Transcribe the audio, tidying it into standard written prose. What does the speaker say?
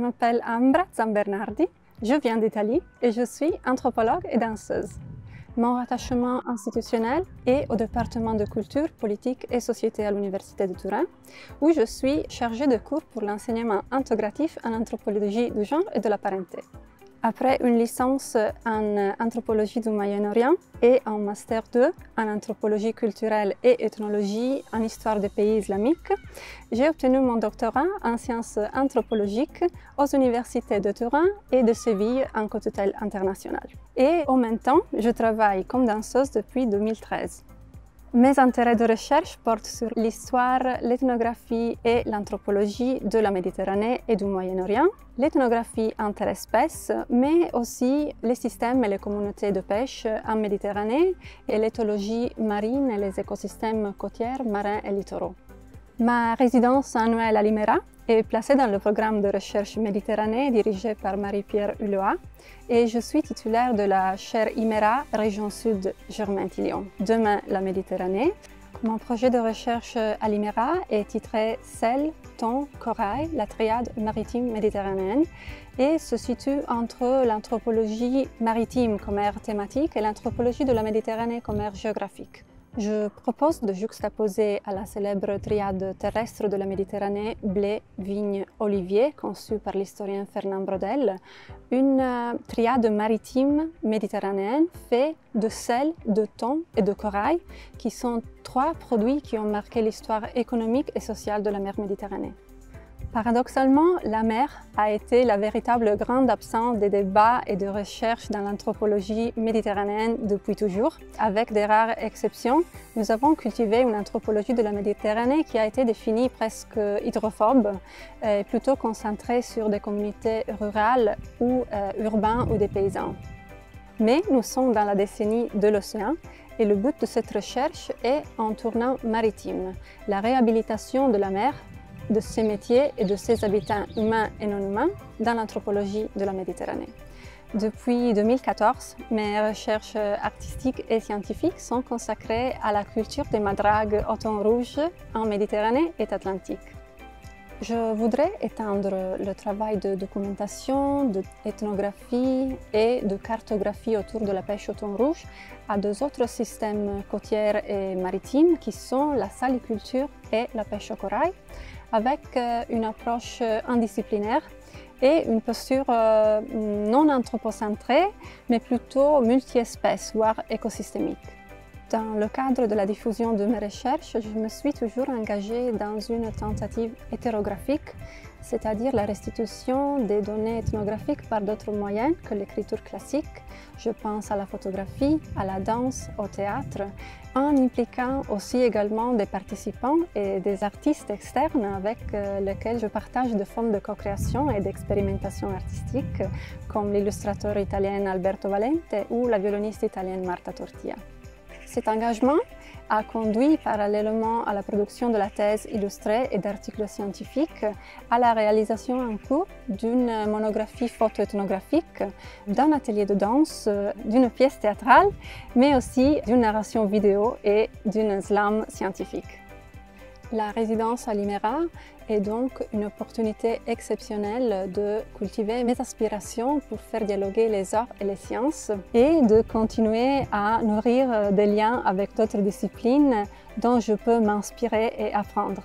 m'appelle Ambra Zambernardi, je viens d'Italie et je suis anthropologue et danseuse. Mon rattachement institutionnel est au département de culture, politique et société à l'Université de Turin, où je suis chargée de cours pour l'enseignement intégratif en anthropologie du genre et de la parenté. Après une licence en anthropologie du Moyen-Orient et un master 2 en anthropologie culturelle et ethnologie en histoire des pays islamiques, j'ai obtenu mon doctorat en sciences anthropologiques aux universités de Turin et de Séville en co-tutelle internationale. Et en même temps, je travaille comme danseuse depuis 2013. Mes intérêts de recherche portent sur l'histoire, l'ethnographie et l'anthropologie de la Méditerranée et du Moyen-Orient, l'ethnographie interespèces, mais aussi les systèmes et les communautés de pêche en Méditerranée et l'éthologie marine et les écosystèmes côtiers, marins et littoraux. Ma résidence annuelle à l'IMERA est placée dans le programme de recherche Méditerranée dirigé par Marie-Pierre Hulot et je suis titulaire de la chaire IMERA Région Sud Germain-Tillon. Demain, la Méditerranée. Mon projet de recherche à l'IMERA est titré Sel, thon, corail, la triade maritime méditerranéenne et se situe entre l'anthropologie maritime comme aire thématique et l'anthropologie de la Méditerranée comme aire géographique. Je propose de juxtaposer à la célèbre triade terrestre de la Méditerranée blé, vigne, olivier, conçue par l'historien Fernand Braudel, une triade maritime méditerranéenne faite de sel, de thon et de corail, qui sont trois produits qui ont marqué l'histoire économique et sociale de la mer Méditerranée. Paradoxalement, la mer a été la véritable grande absente des débats et de recherches dans l'anthropologie méditerranéenne depuis toujours. Avec des rares exceptions, nous avons cultivé une anthropologie de la Méditerranée qui a été définie presque hydrophobe, plutôt concentrée sur des communautés rurales ou urbaines ou des paysans. Mais nous sommes dans la décennie de l'océan et le but de cette recherche est un tournant maritime, la réhabilitation de la mer, de ses métiers et de ses habitants humains et non humains dans l'anthropologie de la Méditerranée. Depuis 2014, mes recherches artistiques et scientifiques sont consacrées à la culture des madragues au thon rouge en Méditerranée et Atlantique. Je voudrais étendre le travail de documentation, d'ethnographie et de cartographie autour de la pêche au thon rouge à deux autres systèmes côtiers et maritimes qui sont la saliculture et la pêche au corail, avec une approche indisciplinaire et une posture non anthropocentrée, mais plutôt multi-espèces, voire écosystémique. Dans le cadre de la diffusion de mes recherches, je me suis toujours engagée dans une tentative hétérographique, c'est-à-dire la restitution des données ethnographiques par d'autres moyens que l'écriture classique. Je pense à la photographie, à la danse, au théâtre, en impliquant aussi également des participants et des artistes externes avec lesquels je partage des formes de co-création et d'expérimentation artistique, comme l'illustrateur italien Alberto Valente ou la violoniste italienne Marta Tortilla. Cet engagement a conduit parallèlement à la production de la thèse illustrée et d'articles scientifiques à la réalisation en cours d'une monographie photo-ethnographique, d'un atelier de danse, d'une pièce théâtrale, mais aussi d'une narration vidéo et d'une slam scientifique. La résidence à l'IMERA est donc une opportunité exceptionnelle de cultiver mes aspirations pour faire dialoguer les arts et les sciences et de continuer à nourrir des liens avec d'autres disciplines dont je peux m'inspirer et apprendre.